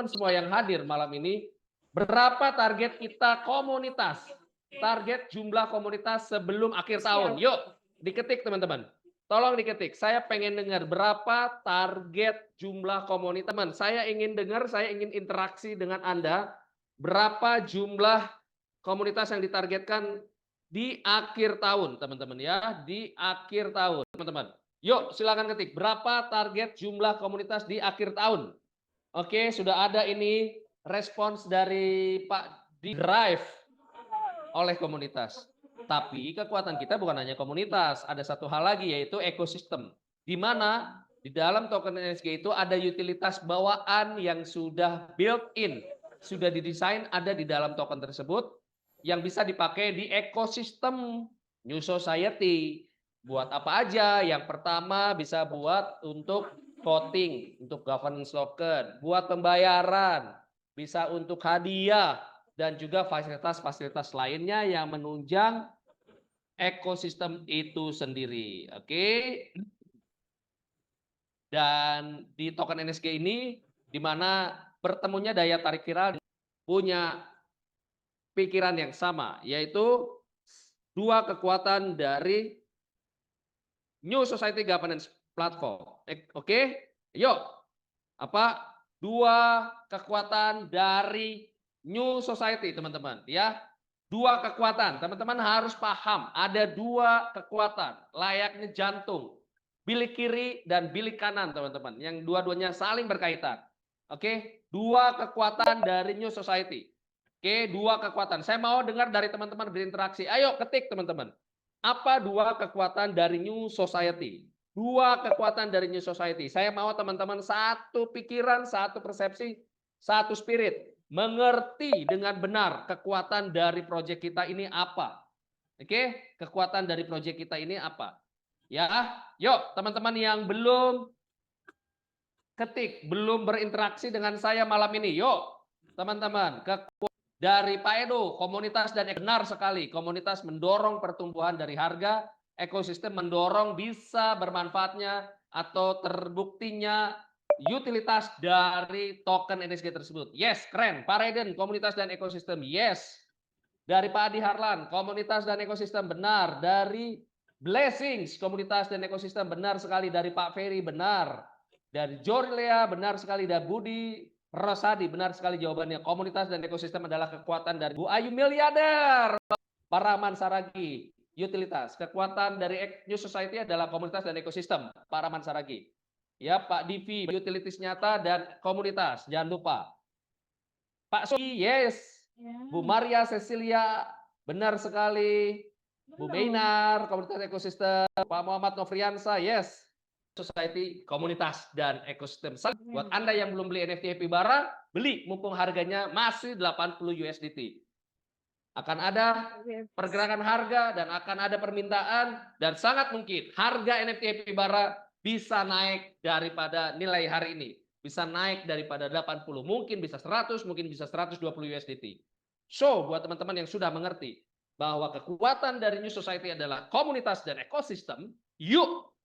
semua yang hadir malam ini, berapa target kita komunitas? Target jumlah komunitas sebelum akhir tahun. Yuk, diketik teman-teman. Tolong diketik. Saya pengen dengar berapa target jumlah komunitas. Teman, saya ingin dengar, saya ingin interaksi dengan Anda. Berapa jumlah komunitas yang ditargetkan di akhir tahun, teman-teman ya. Di akhir tahun, teman-teman. Yuk, silakan ketik. Berapa target jumlah komunitas di akhir tahun? Oke, sudah ada ini respons dari Pak di drive oleh komunitas. Tapi kekuatan kita bukan hanya komunitas, ada satu hal lagi yaitu ekosistem. Di mana di dalam token NSG itu ada utilitas bawaan yang sudah built-in, sudah didesain ada di dalam token tersebut yang bisa dipakai di ekosistem New Society. Buat apa aja? Yang pertama bisa buat untuk voting, untuk governance token, buat pembayaran, bisa untuk hadiah, dan juga fasilitas-fasilitas lainnya yang menunjang ekosistem itu sendiri. Oke. Dan di token NSG ini, di mana bertemunya daya tarik viral punya pikiran yang sama, yaitu dua kekuatan dari New Society Governance Platform. Oke, yuk. Apa? Dua kekuatan dari New Society, teman-teman. Ya, dua kekuatan. Teman-teman harus paham, ada dua kekuatan, layaknya jantung. Bilik kiri dan bilik kanan, teman-teman. Yang dua-duanya saling berkaitan. Oke, dua kekuatan dari New Society. Oke, dua kekuatan. Saya mau dengar dari teman-teman berinteraksi. Ayo ketik, teman-teman. Apa dua kekuatan dari New Society? Dua kekuatan dari New Society. Saya mau teman-teman satu pikiran, satu persepsi, satu spirit. Mengerti dengan benar kekuatan dari proyek kita ini apa. Oke, kekuatan dari proyek kita ini apa. Ya, yuk teman-teman yang belum ketik, belum berinteraksi dengan saya malam ini. Yuk teman-teman, dari Pak Edo, komunitas dan benar sekali, komunitas mendorong pertumbuhan dari harga, ekosistem mendorong bisa bermanfaatnya atau terbuktinya utilitas dari token NSG tersebut. Yes, keren. Pak Reden, komunitas dan ekosistem. Yes. Dari Pak Adi Harlan, komunitas dan ekosistem benar. Dari Blessings, komunitas dan ekosistem benar sekali. Dari Pak Ferry, benar. Dari Jorlea, benar sekali. Dari Budi Rosadi, benar sekali jawabannya. Komunitas dan ekosistem adalah kekuatan dari Bu Ayu miliarder. Pak Rahman Saragi, utilitas. Kekuatan dari New Society adalah komunitas dan ekosistem. Pak Rahman Saragi. Ya, Pak Divi, utilitas nyata dan komunitas. Jangan lupa. Pak Sogi, yes. Bu Maria Cecilia, benar sekali. Bu Beinar, komunitas ekosistem. Pak Muhammad Novriansa, yes. Society, komunitas, dan ekosistem. Buat Anda yang belum beli NFT Happy Bara, beli mumpung harganya masih 80 USDT. Akan ada pergerakan harga dan akan ada permintaan dan sangat mungkin harga NFT Happy Bara bisa naik daripada nilai hari ini. Bisa naik daripada 80, mungkin bisa 100, mungkin bisa 120 USDT. So, buat teman-teman yang sudah mengerti bahwa kekuatan dari New Society adalah komunitas dan ekosistem, yuk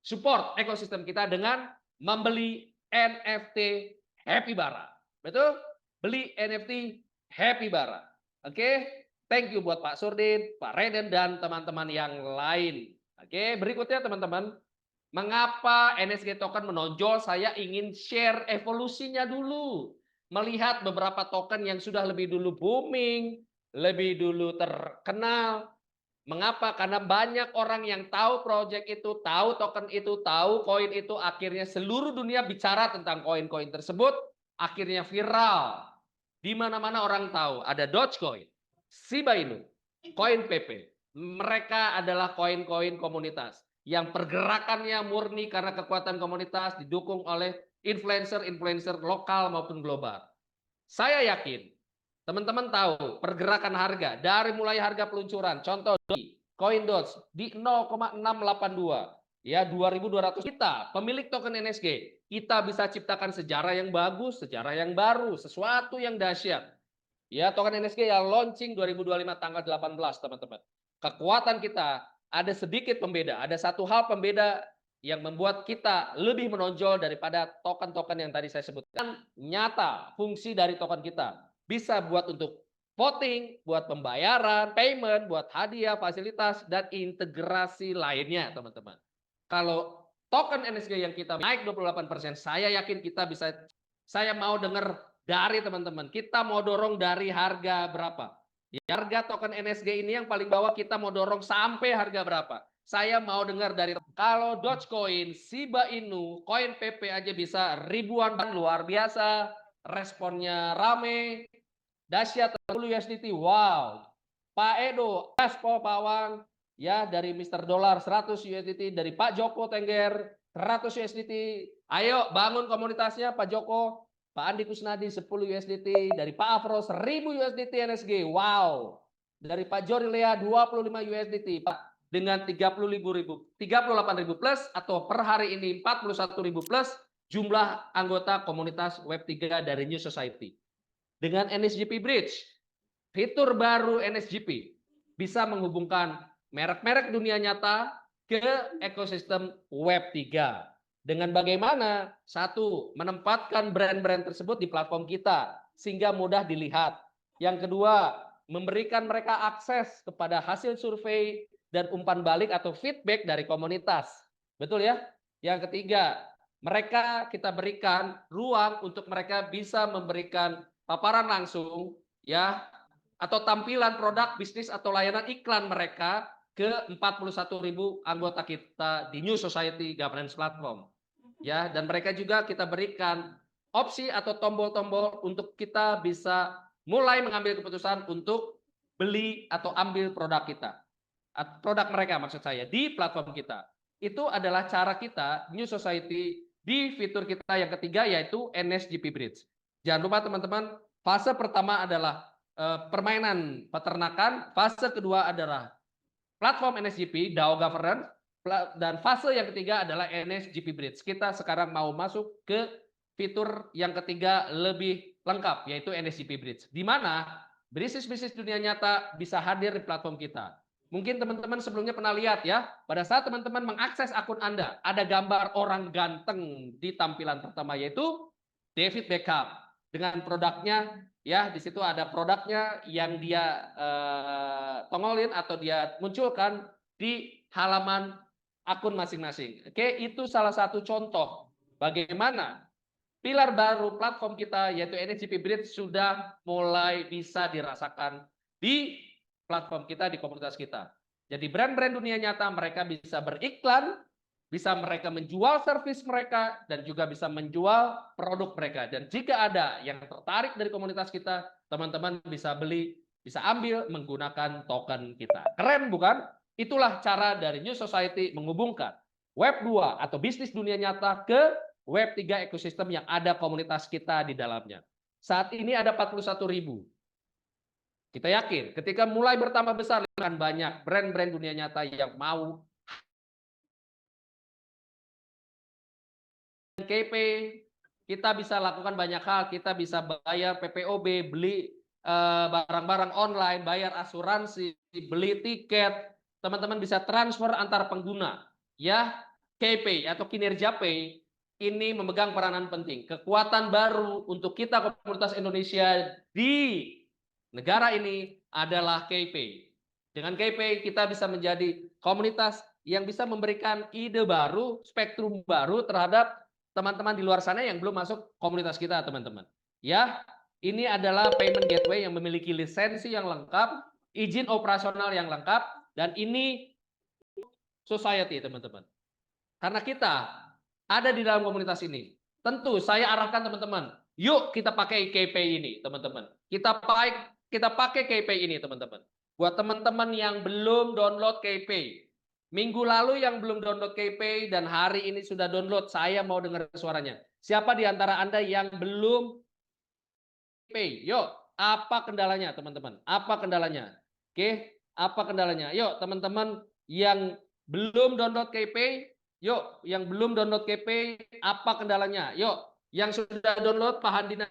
support ekosistem kita dengan membeli NFT Happy Bara. Betul? Beli NFT Happy Bara. Oke? Thank you buat Pak Surdin, Pak Reden, dan teman-teman yang lain. Oke, berikutnya teman-teman. Mengapa NSG token menonjol? Saya ingin share evolusinya dulu. Melihat beberapa token yang sudah lebih dulu booming, lebih dulu terkenal, mengapa? Karena banyak orang yang tahu project itu, tahu token itu, tahu koin itu, akhirnya seluruh dunia bicara tentang koin-koin tersebut, akhirnya viral. Di mana-mana orang tahu, ada Dogecoin, Shiba Inu, koin PP. Mereka adalah koin-koin komunitas yang pergerakannya murni karena kekuatan komunitas didukung oleh influencer-influencer lokal maupun global. Saya yakin teman-teman tahu pergerakan harga dari mulai harga peluncuran, contoh koin Doge di 0,682, ya 2.200. Kita pemilik token NSG, kita bisa ciptakan sejarah yang bagus, sejarah yang baru, sesuatu yang dahsyat. Ya, token NSG yang launching 2025 tanggal 18, teman-teman. Kekuatan kita ada sedikit pembeda, ada satu hal pembeda yang membuat kita lebih menonjol daripada token-token yang tadi saya sebutkan. Nyata fungsi dari token kita bisa buat untuk voting, buat pembayaran, payment, buat hadiah, fasilitas, dan integrasi lainnya, teman-teman. Kalau token NSG yang kita naik 28%, saya yakin kita bisa, saya mau dengar dari teman-teman, kita mau dorong dari harga berapa? Harga token NSG ini yang paling bawah kita mau dorong sampai harga berapa? Saya mau dengar dari, kalau Dogecoin, Shiba Inu, koin PP aja bisa ribuan, luar biasa, responnya rame, dahsyat, 10 USDT, wow. Pak Edo, Gaspol Pawang, ya dari Mr. Dollar 100 USDT, dari Pak Joko Tengger 100 USDT. Ayo bangun komunitasnya Pak Joko. Pak Andi Kusnadi 10 USDT, dari Pak Afro 1000 USDT NSG. Wow. Dari Pak Jori Lea 25 USDT. Pak, dengan 38.000 plus atau per hari ini 41.000 plus jumlah anggota komunitas Web3 dari New Society. Dengan NSGP Bridge, fitur baru NSGP bisa menghubungkan merek-merek dunia nyata ke ekosistem Web3. Dengan bagaimana? Satu, menempatkan brand-brand tersebut di platform kita sehingga mudah dilihat. Yang kedua, memberikan mereka akses kepada hasil survei dan umpan balik atau feedback dari komunitas. Betul ya? Yang ketiga, mereka kita berikan ruang untuk mereka bisa memberikan paparan langsung ya atau tampilan produk bisnis atau layanan iklan mereka ke 41.000 anggota kita di New Society Governance Platform. Ya, dan mereka juga kita berikan opsi atau tombol-tombol untuk kita bisa mulai mengambil keputusan untuk beli atau ambil produk kita. Produk mereka maksud saya di platform kita. Itu adalah cara kita New Society di fitur kita yang ketiga yaitu NSGP Bridge. Jangan lupa teman-teman, fase pertama adalah permainan peternakan, fase kedua adalah platform NSGP, DAO Governance, dan fase yang ketiga adalah NSGP Bridge. Kita sekarang mau masuk ke fitur yang ketiga lebih lengkap, yaitu NSGP Bridge. Di mana bisnis-bisnis dunia nyata bisa hadir di platform kita. Mungkin teman-teman sebelumnya pernah lihat ya, pada saat teman-teman mengakses akun Anda, ada gambar orang ganteng di tampilan pertama, yaitu David Beckham. Dengan produknya, ya di situ ada produknya yang dia tongolin atau dia munculkan di halaman akun masing-masing. Oke, itu salah satu contoh bagaimana pilar baru platform kita yaitu NSGP Bridge sudah mulai bisa dirasakan di platform kita, di komunitas kita. Jadi brand-brand dunia nyata mereka bisa beriklan, bisa mereka menjual servis mereka, dan juga bisa menjual produk mereka. Dan jika ada yang tertarik dari komunitas kita, teman-teman bisa beli, bisa ambil menggunakan token kita. Keren bukan? Itulah cara dari New Society menghubungkan Web 2 atau bisnis dunia nyata ke Web 3 ekosistem yang ada komunitas kita di dalamnya. Saat ini ada 41.000. Kita yakin ketika mulai bertambah besar akan banyak brand-brand dunia nyata yang mau KP, kita bisa lakukan banyak hal, kita bisa bayar PPOB, beli barang-barang online, bayar asuransi, beli tiket, teman-teman bisa transfer antar pengguna. Ya, KPay atau kinerja Pay ini memegang peranan penting. Kekuatan baru untuk kita komunitas Indonesia di negara ini adalah KPay. Dengan KPay kita bisa menjadi komunitas yang bisa memberikan ide baru, spektrum baru terhadap teman-teman di luar sana yang belum masuk komunitas kita, teman-teman. Ya, ini adalah payment gateway yang memiliki lisensi yang lengkap, izin operasional yang lengkap, dan ini society, teman-teman. Karena kita ada di dalam komunitas ini, tentu saya arahkan teman-teman, yuk kita pakai KPay ini, teman-teman. Kita pakai KPay ini, teman-teman. Buat teman-teman yang belum download KPay, minggu lalu yang belum download KPay dan hari ini sudah download, saya mau dengar suaranya. Siapa di antara Anda yang belum KPay? Yuk, apa kendalanya, teman-teman? Apa kendalanya? Oke, apa kendalanya? Yuk, teman-teman yang belum download KPay, yuk, yang belum download KPay, apa kendalanya? Yuk, yang sudah download Pak Handina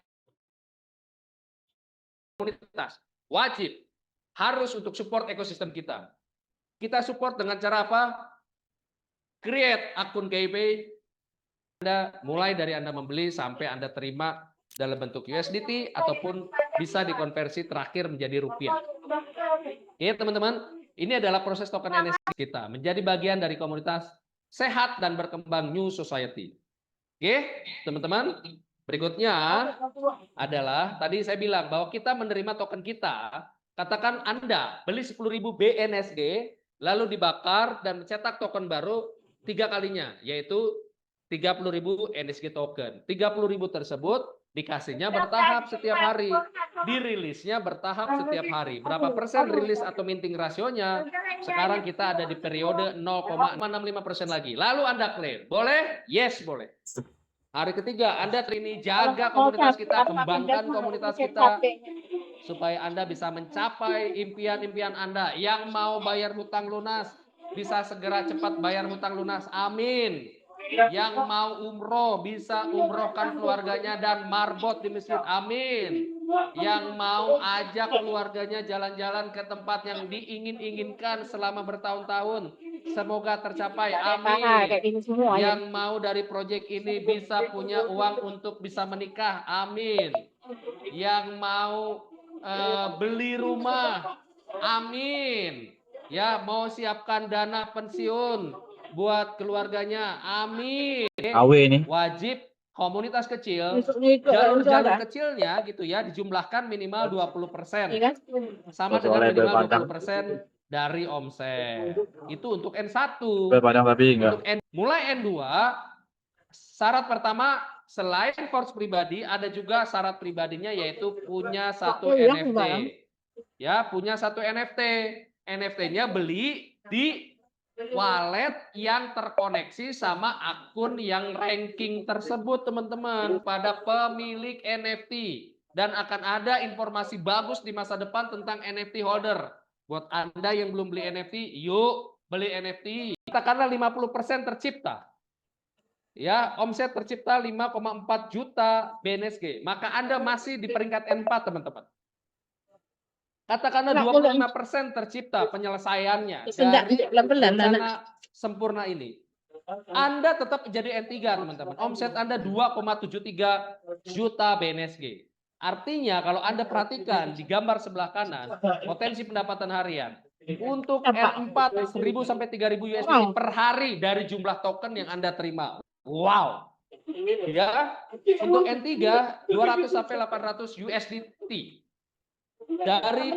komunitas, wajib harus untuk support ekosistem kita. Kita support dengan cara apa? create akun KayPay Anda mulai dari Anda membeli sampai Anda terima dalam bentuk USDT ataupun bisa dikonversi terakhir menjadi rupiah. Oke, teman-teman, ini adalah proses token NFT kita menjadi bagian dari komunitas sehat dan berkembang New Society. Oke, teman-teman, berikutnya adalah tadi saya bilang bahwa kita menerima token kita. Katakan Anda beli 10.000 BNSG lalu dibakar dan mencetak token baru 3 kalinya, yaitu 30.000 NSG token. 30.000 tersebut dikasihnya bertahap setiap hari. Dirilisnya bertahap setiap hari. Berapa persen rilis atau minting rasionya? Sekarang kita ada di periode 0,65% lagi. Lalu Anda klaim. Boleh? Yes, boleh. Hari ketiga, Anda ini jaga komunitas kita, kembangkan komunitas kita, supaya Anda bisa mencapai impian-impian Anda. Yang mau bayar hutang lunas, bisa segera cepat bayar hutang lunas. Amin. Yang mau umroh bisa umrohkan keluarganya dan marbot di masjid. Amin. Yang mau ajak keluarganya jalan-jalan ke tempat yang diingin-inginkan selama bertahun-tahun, semoga tercapai. Amin. Yang mau dari proyek ini bisa punya uang untuk bisa menikah. Amin. Yang mau beli rumah. Amin. Ya, mau siapkan dana pensiun buat keluarganya. Amin. Wajib komunitas kecil, jalur-jalur kecilnya gitu ya, dijumlahkan minimal 20%. Sama dengan minimal 20% dari omset. Itu untuk N1. Untuk mulai N2, syarat pertama selain force pribadi, ada juga syarat pribadinya, yaitu punya satu NFT. Ya, punya satu NFT. NFT-nya beli di wallet yang terkoneksi sama akun yang ranking tersebut, teman-teman, pada pemilik NFT. Dan akan ada informasi bagus di masa depan tentang NFT holder. Buat Anda yang belum beli NFT, yuk beli NFT. Katakanlah 50% tercipta. Ya, omset tercipta 5,4 juta BNSG. Maka Anda masih di peringkat N4, teman-teman. Katakanlah 25% tercipta penyelesaiannya dari rencana sempurna ini. Anda tetap jadi N3, teman-teman. Omset Anda 2,73 juta BNSG. Artinya kalau Anda perhatikan di gambar sebelah kanan, potensi pendapatan harian. Untuk N4 1.000 sampai 3.000 USDT per hari dari jumlah token yang Anda terima. Wow. Ya, untuk N3 200 sampai 800 USDT. Dari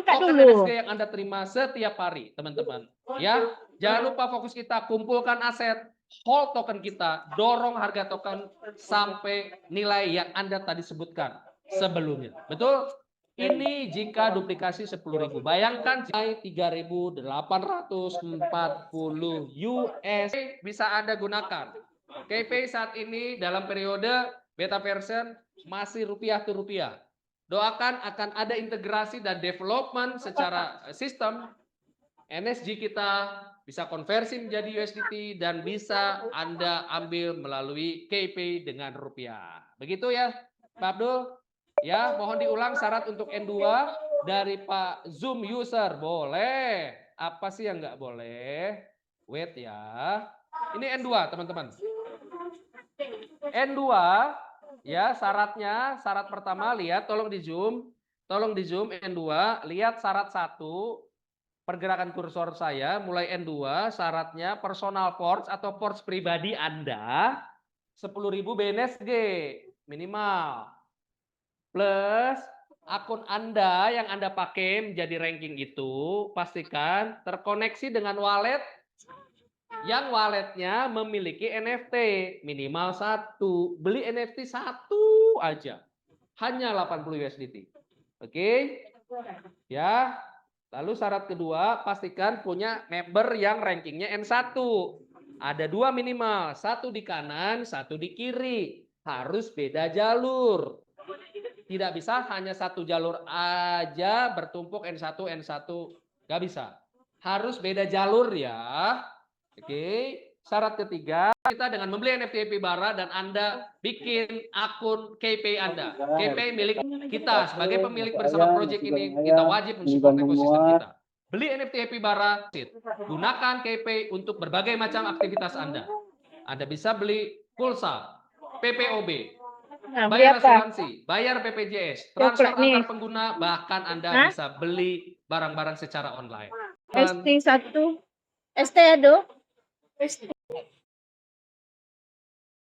token NSG yang Anda terima setiap hari, teman-teman. Ya, jangan lupa fokus kita, kumpulkan aset, hold token kita, dorong harga token sampai nilai yang Anda tadi sebutkan sebelumnya. Betul? Ini jika duplikasi 10.000. Bayangkan 3.840 US bisa Anda gunakan. KayPay saat ini dalam periode beta version masih rupiah to rupiah. Doakan akan ada integrasi dan development secara sistem. NSG kita bisa konversi menjadi USDT dan bisa Anda ambil melalui KayPay dengan rupiah. Begitu ya, Pak Abdul? Ya, mohon diulang syarat untuk N2 dari Pak Zoom user. Boleh. Apa sih yang nggak boleh? Wait ya. Ini N2, teman-teman. N2 ya, syaratnya, syarat pertama lihat, tolong di zoom N2, lihat syarat 1, pergerakan kursor saya mulai N2, syaratnya personal force atau force pribadi Anda 10.000 BNSG minimal, plus akun Anda yang Anda pakai menjadi ranking itu pastikan terkoneksi dengan wallet yang walletnya memiliki NFT minimal 1. Beli NFT 1 aja, hanya 80 USDT. Oke, ya. Lalu syarat kedua, pastikan punya member yang rankingnya N1. Ada 2 minimal, 1 di kanan, 1 di kiri. Harus beda jalur. Tidak bisa hanya 1 jalur aja bertumpuk N1, N1. Gak bisa. Harus beda jalur ya. Oke, syarat ketiga, kita dengan membeli NFT Epibara dan Anda bikin akun KayPay Anda. KayPay milik kita sebagai pemilik bersama proyek ini, kita wajib mensupport ekosistem kita. Beli NFT Happy Bara, gunakan KPay untuk berbagai macam aktivitas Anda. Anda bisa beli pulsa, PPOB, Nah, beli bayar apa? asuransi, bayar BPJS, transfer Coklat nih. antar pengguna, bahkan Anda Hah? bisa beli barang-barang secara online. ST 1. ST ya, Dok? ST.